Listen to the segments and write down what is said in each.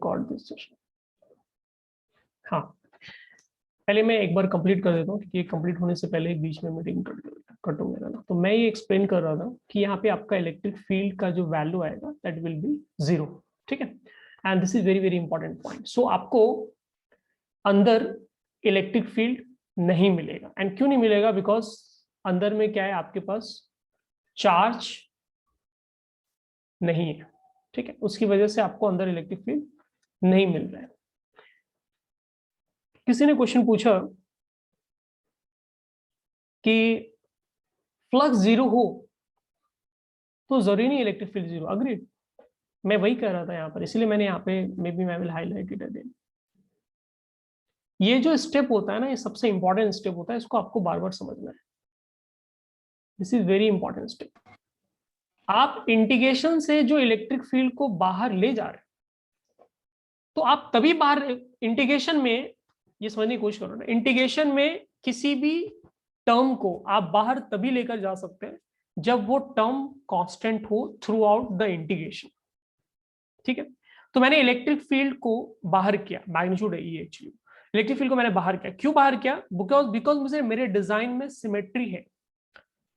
Record this session. हाँ, पहले मैं एक बार कंप्लीट कर देता हूँ क्योंकि कंप्लीट होने से पहले बीच में मीटिंग कट हो गया ना। तो मैं ये एक्सप्लेन कर रहा था कि यहाँ पे आपका इलेक्ट्रिक फील्ड का जो वैल्यू आएगा दैट विल बी 0, ठीक है। And this is very very important point. So आपको अंदर इलेक्ट्रिक फील्ड नहीं मिलेगा। एंड क्यों नहीं मिलेगा? बिकॉज अंदर में क्या है, आपके पास चार्ज नहीं है, ठीक है। उसकी वजह से आपको अंदर इलेक्ट्रिक फील्ड नहीं मिल रहा है। किसी ने क्वेश्चन पूछा कि फ्लक्स 0 हो तो जरूरी नहीं इलेक्ट्रिक फील्ड 0। अग्रीड, मैं वही कह रहा था यहाँ पर, इसलिए मैंने यहाँ पे मे बी मैं विल हाईलाइट इट अगेन। ये जो स्टेप होता है ना, ये सबसे इंपॉर्टेंट स्टेप होता है, इसको आपको बार बार समझना है। This is very important step. आप इंटीग्रेशन से जो इलेक्ट्रिक फील्ड को बाहर ले जा रहे हैं, तो आप तभी बाहर इंटीग्रेशन में, ये समझने की कोशिश करो ना, इंटीग्रेशन में किसी भी टर्म को आप बाहर तभी लेकर जा सकते हैं जब वो टर्म कांस्टेंट हो थ्रू आउट द इंटीग्रेशन, ठीक है। तो मैंने इलेक्ट्रिक फील्ड को बाहर किया, मैग्नीट्यूड है ये एक्चुअली। इलेक्ट्रिक फील्ड को मैंने बाहर किया, क्यों बाहर किया? बिकॉज मुझे मेरे डिजाइन में सिमेट्री है।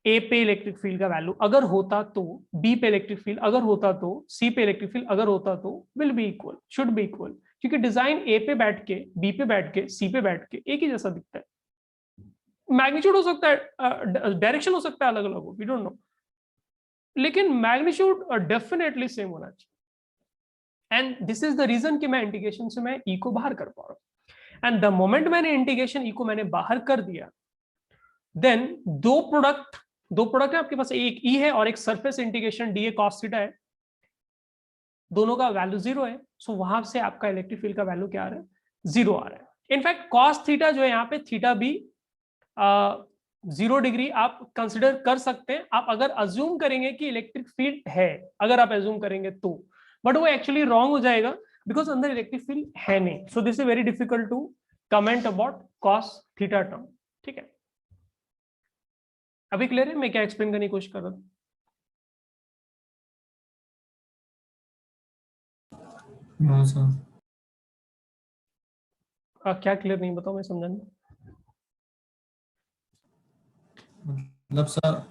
ए पे इलेक्ट्रिक फील्ड का वैल्यू अगर होता तो बी पे इलेक्ट्रिक फील्ड अगर होता तो सी पे इलेक्ट्रिक फील्ड अगर होता तो will be equal, should be equal. क्योंकि डिजाइन ए पे बैठ के, बी पे बैठ के, सी पे बैठ के एक ही जैसा दिखता है। मैग्नीट्यूड हो सकता है, डायरेक्शन हो सकता है अलग अलग हो, वी डोंट नो, लेकिन मैग्नीट्यूड डेफिनेटली सेम होना चाहिए। And this is the reason कि मैं इंटीग्रेशन से मैं ई को बाहर कर पा रहा हूं। एंड द मोमेंट मैंने इंटीग्रेशन ई को मैंने बाहर कर दिया, देन दो प्रोडक्ट है आपके पास, एक ई है और एक surface integration D A cos theta है, दोनों का वैल्यू 0 है। सो वहां से आपका इलेक्ट्रिक फील्ड का वैल्यू क्या आ रहा है? 0 आ रहा है। इनफैक्ट कॉस थीटा जो है यहाँ पे, थीटा भी 0 डिग्री आप कंसिडर कर सकते हैं, आप अगर अज्यूम करेंगे कि इलेक्ट्रिक फील्ड है, अगर आप अज्यूम करेंगे तो, बट वो एक्चुअली रॉन्ग हो जाएगा बिकॉज अंदर इलेक्ट्रिक फील्ड है नहीं। So this is very difficult to comment about cos theta term, ठीक है। अभी क्लियर है मैं क्या एक्सप्लेन करने की कोशिश कर रहा था? हाँ सर। क्या क्लियर नहीं, बताओ, मैं समझा नहीं। मतलब सर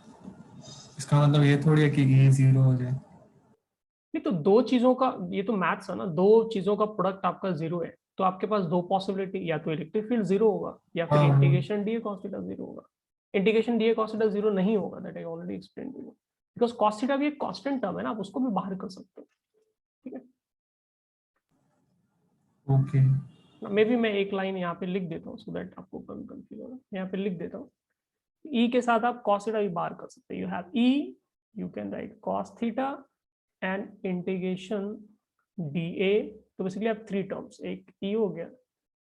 इसका मतलब ये थोड़ी है कि ये 0 हो जाए। नहीं तो दो चीजों का, ये तो मैथ्स है ना, दो चीजों का प्रोडक्ट आपका 0 है, तो आपके पास दो पॉसिबिलिटी, या तो इलेक्ट्रिक फील्ड 0 होगा या फिर हाँ हाँ। इंटीग्रेशन डी कॉस थीटा 0 होगा। इंटीग्रेशन डी कॉस थीटा 0 नहीं होगा, that I already explain to you, because cos theta भी एक कांस्टेंट टर्म है ना, आप उसको भी बाहर कर सकते हो, ठीक है। ओके। मे बी मैं एक लाइन यहाँ पे लिख देता हूँ सो दैट आपको कंफ्यूज होगा। यहाँ पे लिख देता हूँ, ई के साथ आप कॉस थीटा भी बाहर कर सकते हो। You have E, you can write cos theta and integration D A. तो बेसिकली आप थ्री टर्म्स, एक ई हो गया,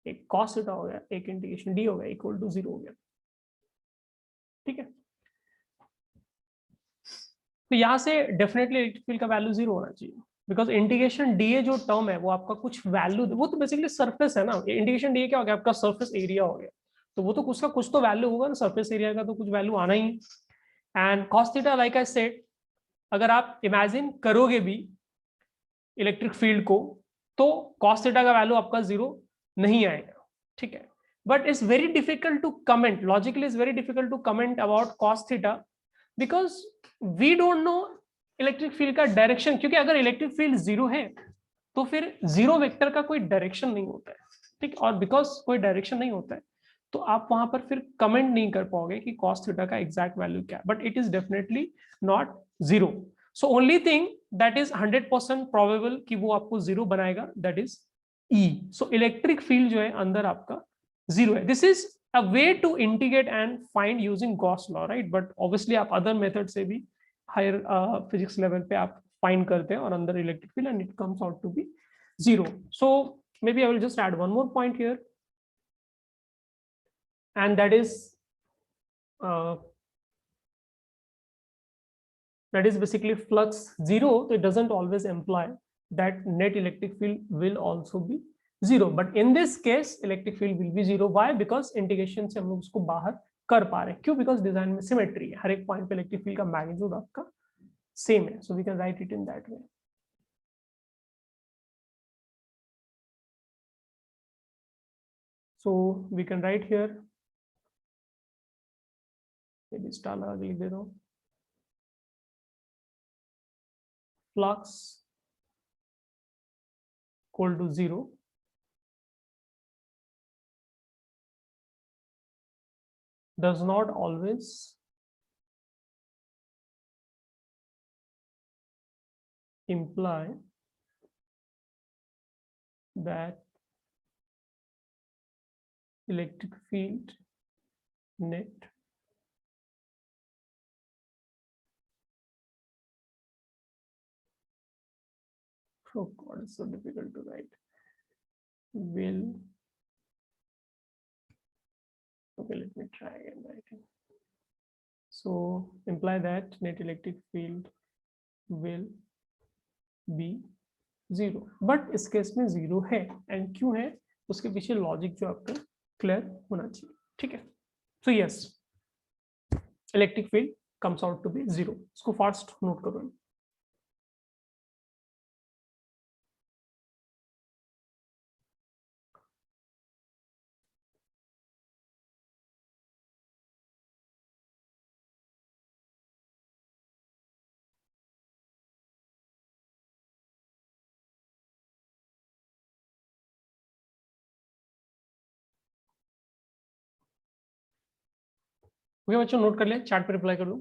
एक कॉस थीटा हो गया, एक इंटीग्रेशन डी हो गया, इक्वल टू 0 हो गया, ठीक है। तो यहां से डेफिनेटली इलेक्ट्रिक फील्ड का वैल्यू 0 होना चाहिए, बिकॉज इंटीग्रेशन डी ए जो टर्म है वो आपका कुछ वैल्यू, वो तो बेसिकली सरफेस है ना। इंटीग्रेशन डी ए क्या हो गया? आपका सरफेस एरिया हो गया, तो वो तो उसका कुछ तो वैल्यू होगा ना, सरफेस एरिया का तो कुछ वैल्यू आना ही। And cos theta like I said, अगर आप इमेजिन करोगे भी इलेक्ट्रिक फील्ड को, तो कॉस थीटा का वैल्यू आपका 0 नहीं आएगा, ठीक है। But it's very difficult to comment, logically is very difficult to comment about cos theta, because we don't know electric field का डायरेक्शन। क्योंकि अगर इलेक्ट्रिक फील्ड 0 है तो फिर 0 वेक्टर का कोई डायरेक्शन नहीं होता है, ठीक। और बिकॉज कोई डायरेक्शन नहीं होता है तो आप वहां पर फिर कमेंट नहीं कर पाओगे कि कॉस थीटा का एग्जैक्ट वैल्यू क्या है, but it is definitely not 0। So only thing that is 100% probable कि वो आपको 0 बनाएगा, that is E. So electric field जो है अंदर आपका 0 है। This is a way to integrate and find using Gauss law, right. But obviously आप अदर मेथड से भी हायर फिजिक्स लेवल पे आप फाइंड करते हैं और अंदर electric field and it comes out to be 0. So maybe I will just add one more point here, and that is basically flux 0. So it doesn't always imply that net electric field will also be 0, but in this case electric field will be 0. Why? Because integration से हम लोग उसको बाहर कर पा रहे हैं। क्यों? बिकॉज डिजाइन में सिमेट्री है, हर एक पॉइंट पे इलेक्ट्रिक फील्ड का मैग्नीट्यूड आपका सेम है, so we can write it in that way. So we can write here, maybe star लगा के लिख देता हूँ, flux equal to 0 does not always imply that electric field net oh god, it's so difficult to write, will, okay, let me try again writing. So imply that net electric field will be 0, but इस case में 0 है, and क्यों है उसके पीछे logic जो आपका clear होना चाहिए, ठीक है। So yes, electric field comes out to be 0, इसको फास्ट नोट करो। ओके बच्चों, नोट कर लिया, चैट पे रिप्लाई कर दो।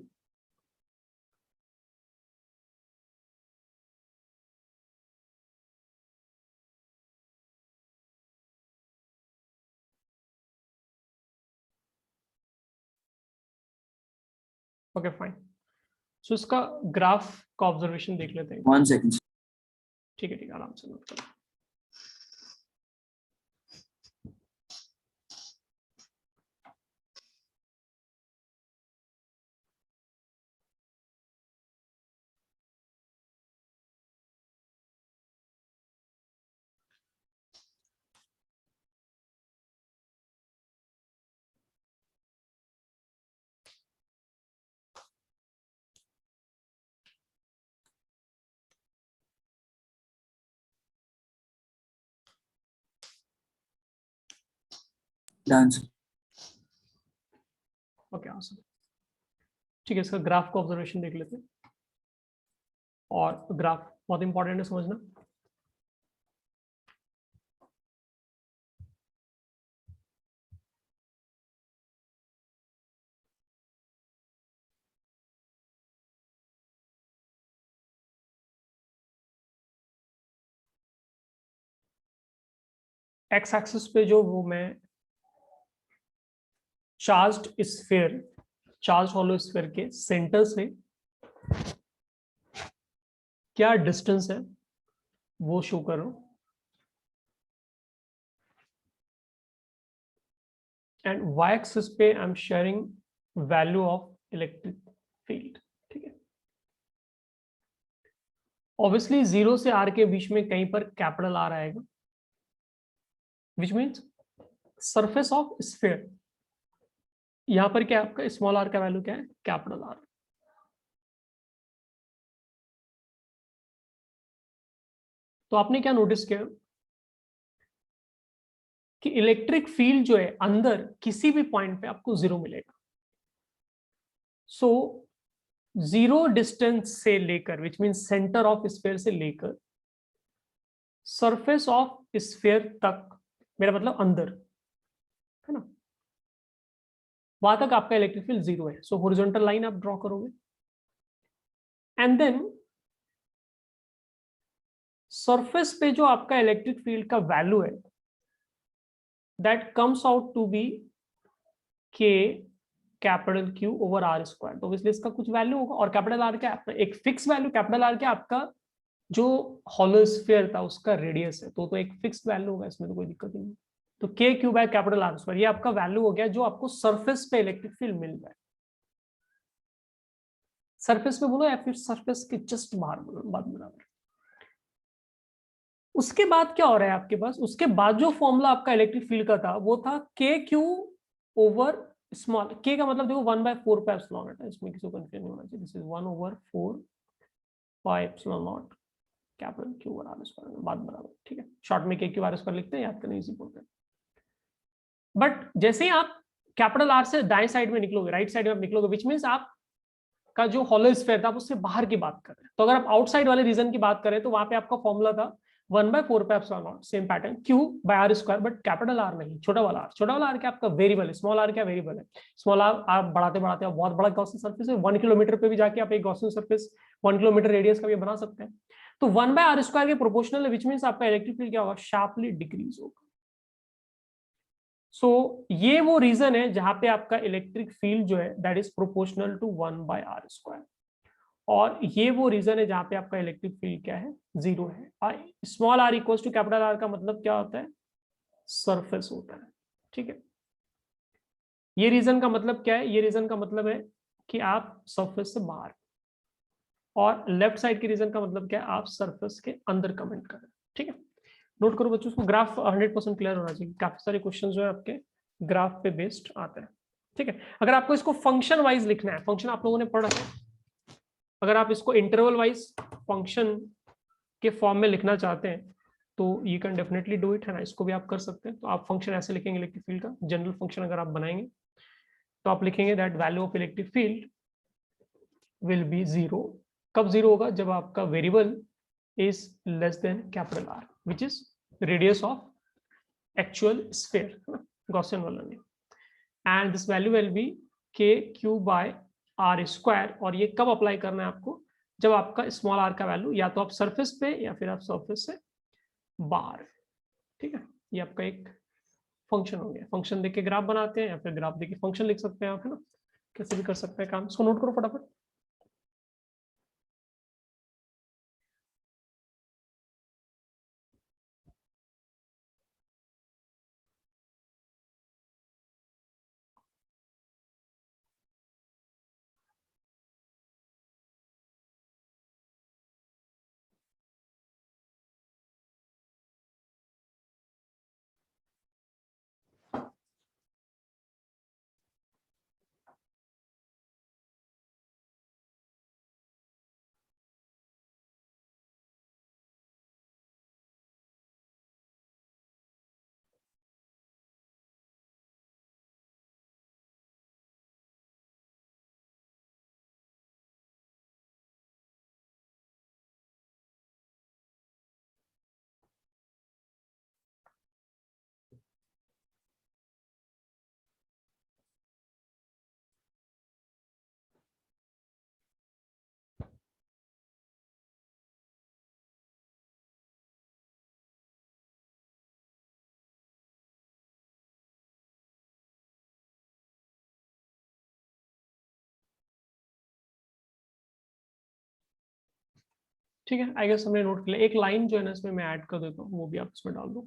ओके फाइन, सो इसका ग्राफ का ऑब्जर्वेशन देख लेते हैं। 1 second. ठीक है, ठीक है, आराम से नोट करो। Done. Okay awesome. ठीक है, इसका ग्राफ का ऑब्जर्वेशन देख लेते हैं, और ग्राफ बहुत इंपॉर्टेंट है समझना। एक्स एक्सिस पे जो वो मैं charged sphere, charge hollow sphere के सेंटर से क्या डिस्टेंस है वो शो कर रहा हूं, एंड वाई एक्सिस पे I am sharing value of electric field, ठीक है। ऑब्वियसली 0 से r के बीच में कहीं पर कैपिटल r आएगा, which means surface of sphere. यहां पर क्या आपका स्मॉल r का वैल्यू क्या है, कैपिटल R। तो आपने क्या नोटिस किया कि इलेक्ट्रिक फील्ड जो है अंदर किसी भी पॉइंट पे आपको 0 मिलेगा। सो 0 डिस्टेंस से लेकर, which mean centre of sphere से लेकर सरफेस ऑफ स्फीयर तक, मेरा मतलब अंदर है ना, वहां तक आपका इलेक्ट्रिक फील्ड 0 है। सो हॉरिजॉन्टल लाइन आप ड्रॉ करोगे, एंड देन सरफेस पे जो आपका इलेक्ट्रिक फील्ड का वैल्यू है that comes out to be K capital Q over R square. तो इसलिए इसका कुछ वैल्यू होगा, और कैपिटल R क्या है, एक फिक्स वैल्यू। कैपिटल R क्या आपका जो हॉलो स्फीयर था उसका रेडियस है, तो एक फिक्स वैल्यू होगा, इसमें तो कोई दिक्कत नहीं। तो KQ by capital R square, ये आपका वैल्यू हो गया जो आपको सरफेस पे इलेक्ट्रिक फील्ड मिल रहा है। सरफेस पे बोलो या फिर सरफेस के जस्ट बाहर बोलो, बात बराबर। उसके बाद क्या हो रहा है आपके पास, उसके बाद जो फॉर्मूला आपका इलेक्ट्रिक फील्ड का था वो था KQ ओवर स्मॉल, K का मतलब देखो 1/4 पाई एप्सिलॉन नॉट है, इसमें किसी को कंफ्यूजन नहीं होना चाहिए। This is 1/4 pi epsilon not capital Q over R square, बात बराबर, ठीक है। शॉर्ट में KQ R स्क्वायर लिखते हैं, याद करना इजी बोलते हैं। बट जैसे ही आप कैपिटल आर से दाएं साइड में निकलोगे, राइट साइड में आप निकलोगे, विच मीन्स आप का जो हॉलो स्फीयर था आप उससे बाहर की बात कर रहे हैं। तो अगर आप आउटसाइड वाले रीजन की बात करें तो वहां पे आपका फॉर्मूला था 1/4πε0, same pattern Q by R square, but capital R नहीं, छोटा वाला आर। छोटा वाला आर क्या आपका वेरिएबल है, स्मॉल आर क्या वेरिएबल है। स्मॉल आर आप बढ़ाते बढ़ाते आप बहुत बड़ा गॉसियन सरफेस है, 1 किलोमीटर पे भी जाके आप एक गॉसियन सरफेस 1 किलोमीटर रेडियस का भी बना सकते हैं। तो 1/r² के प्रोपोर्शनल है, विच मीन्स आपका इलेक्ट्रिक फील्ड क्या होगा, शार्पली डिक्रीज होगा। सो ये वो रीजन है जहां पे आपका इलेक्ट्रिक फील्ड जो है that is proportional to 1/r²। और ये वो रीजन है जहां पे आपका इलेक्ट्रिक फील्ड क्या है, 0 है। Small r equals to capital R का मतलब क्या होता है, सरफेस होता है। ठीक है, ये रीजन का मतलब क्या है, ये रीजन का मतलब है कि आप सरफेस से बाहर, और लेफ्ट साइड के रीजन का मतलब क्या है, आप सरफेस के अंदर कमेंट कर रहे हैं। ठीक है, नोट करो बच्चों, उसको ग्राफ 100% क्लियर होना चाहिए। काफी सारे क्वेश्चन जो है आपके ग्राफ पे बेस्ड आते हैं। ठीक है, अगर आपको इसको फंक्शन वाइज लिखना है, फंक्शन आप लोगों ने पढ़ा है, अगर आप इसको इंटरवल वाइज फंक्शन के फॉर्म में लिखना चाहते हैं तो you can definitely do it, है ना, इसको भी आप कर सकते हैं। तो आप फंक्शन ऐसे लिखेंगे इलेक्ट्रिक फील्ड का, जनरल फंक्शन अगर आप बनाएंगे तो आप लिखेंगे that value of electric field will be 0। कब 0 होगा, जब आपका variable is less than capital R, which is radius of actual sphere, Gaussian वाला नहीं, and this value will be KQ by R square। और ये कब अप्लाई करना है आपको, जब आपका स्मॉल r का वैल्यू या तो आप सरफेस पे या फिर आप सरफेस से बाहर। ठीक है, ये आपका एक फंक्शन हो गया। फंक्शन देख के ग्राफ बनाते हैं या फिर ग्राफ देख के फंक्शन लिख सकते हैं आप, है ना, कैसे भी कर सकते हैं काम। इसको नोट करो फटाफट। ठीक है, आई गेस हमने नोट किया। एक लाइन जो है ना इसमें मैं ऐड कर देता हूँ, वो भी आप इसमें डाल दो।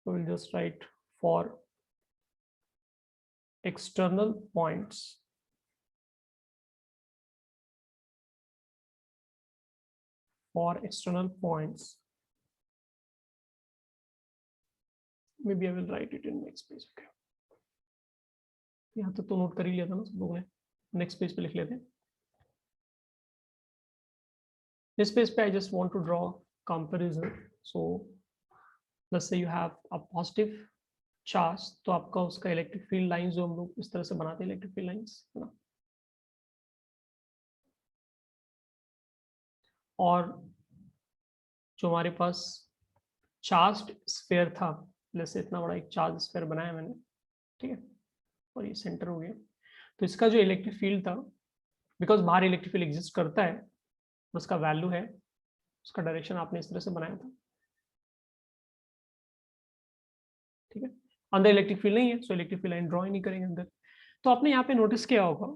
So we'll just write for external points maybe I will write it in next page। okay, यहाँ तक तो नोट कर ही लिया था ना सब लोगों ने, नेक्स्ट पेज पे लिख लेते हैं। this page पे I just want to draw comparison। so let's say you have a positive charge, तो आपका उसका इलेक्ट्रिक फील्ड लाइंस जो हम लोग इस तरह से बनाते हैं, इलेक्ट्रिक फील्ड लाइंस, है ना, और जो हमारे पास चार्ज्ड स्फीयर था, जैसे इतना बड़ा एक चार्ज स्फीयर बनाया मैंने, ठीक है, और ये सेंटर हो गया। तो इसका जो इलेक्ट्रिक फील्ड था, बिकॉज बाहर इलेक्ट्रिक फील्ड एग्जिस्ट करता है, उसका वैल्यू है, उसका डायरेक्शन आपने इस तरह से बनाया था। ठीक है, अंदर इलेक्ट्रिक फील्ड नहीं है, so electric field line draw ही नहीं करेंगे अंदर। तो आपने यहाँ पे नोटिस किया होगा,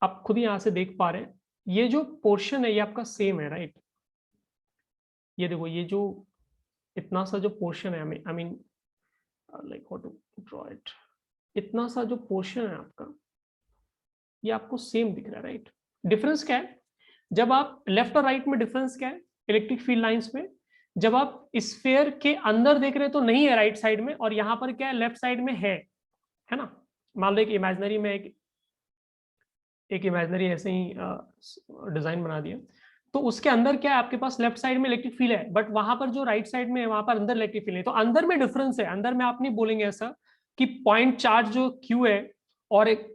आप खुद ही यहाँ से देख पा रहे हैं, ये जो पोर्शन है ये आपका सेम है, राइट। ये देखो, ये जो इतना सा जो पोर्शन है, I mean like how to draw it, इतना सा जो पोर्शन है आपका, ये आपको सेम दिख रहा है, राइट। डिफरेंस क्या है, जब आप लेफ्ट और राइट में डिफरेंस क्या है इलेक्ट्रिक फील्ड लाइंस में, जब आप स्फीयर के अंदर देख रहे हैं तो नहीं है राइट साइड में, और यहाँ पर क्या है लेफ्ट साइड में है ना। मान लो एक इमेजिनरी में एक इमेजिनरी ऐसे ही डिजाइन बना दिया, तो उसके अंदर क्या है, आपके पास लेफ्ट साइड में इलेक्ट्रिक फील्ड है, बट वहां पर जो राइट साइड में है वहां पर अंदर इलेक्ट्रिक फील्ड है। तो अंदर में डिफरेंस है, अंदर में आप नहीं बोलेंगे ऐसा कि पॉइंट चार्ज जो क्यू है और एक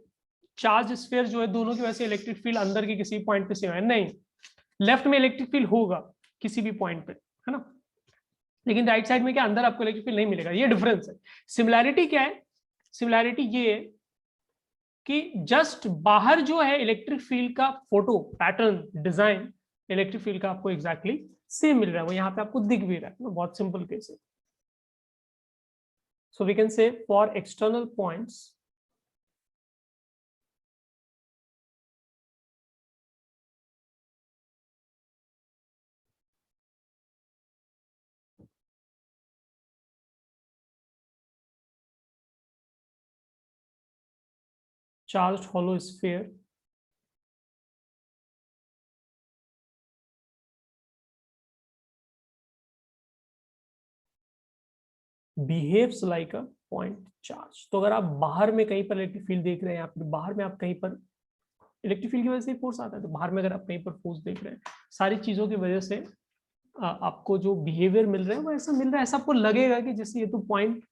चार्ज स्फीयर जो है, दोनों की वजह से इलेक्ट्रिक फील्ड अंदर के किसी पॉइंट पे सेम है, नहीं। लेफ्ट में इलेक्ट्रिक फील्ड होगा किसी भी पॉइंट पे, है ना, लेकिन राइट साइड में क्या, अंदर आपको इलेक्ट्रिक फील्ड नहीं मिलेगा। ये डिफरेंस है। सिमिलैरिटी क्या है, सिमिलैरिटी ये है कि जस्ट बाहर जो है इलेक्ट्रिक फील्ड का photo pattern design electric field का आपको एग्जैक्टली सेम मिल रहा है, वो यहाँ पे आपको दिख भी रहा है। बहुत सिंपल केस है। So we can say for external points charged hollow sphere behaves like a point charge। तो अगर आप बाहर में कहीं पर इलेक्ट्रिक फील्ड देख रहे हैं, आप बाहर में आप कहीं पर इलेक्ट्रिक फील्ड की वजह से फोर्स आता है, तो बाहर में अगर आप कहीं पर फोर्स देख रहे हैं, सारी चीजों की वजह से आपको जो बिहेवियर मिल रहा है वो ऐसा मिल रहा है, ऐसा आपको लगेगा कि जैसे ये तो पॉइंट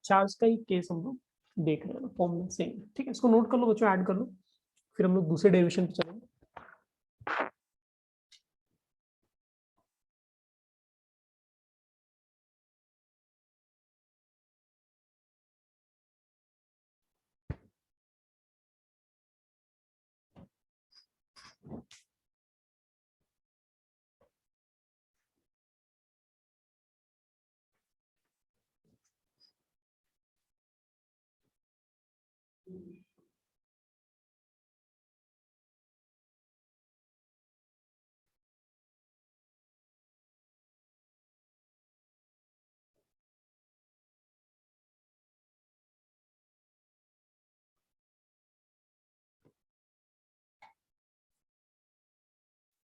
चार्ज का ही केस हम लोग देख रहे हैं फॉर्मूला सेम। ठीक है, इसको नोट कर लो बच्चों, ऐड कर लो, फिर हम लोग दूसरे डेरिवेशन पे चलेंगे।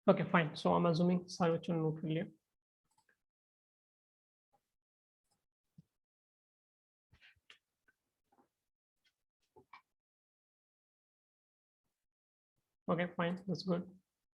Okay fine, so I am assuming सारे बच्चों ने नोट कर लिया। Okay, fine, that's good.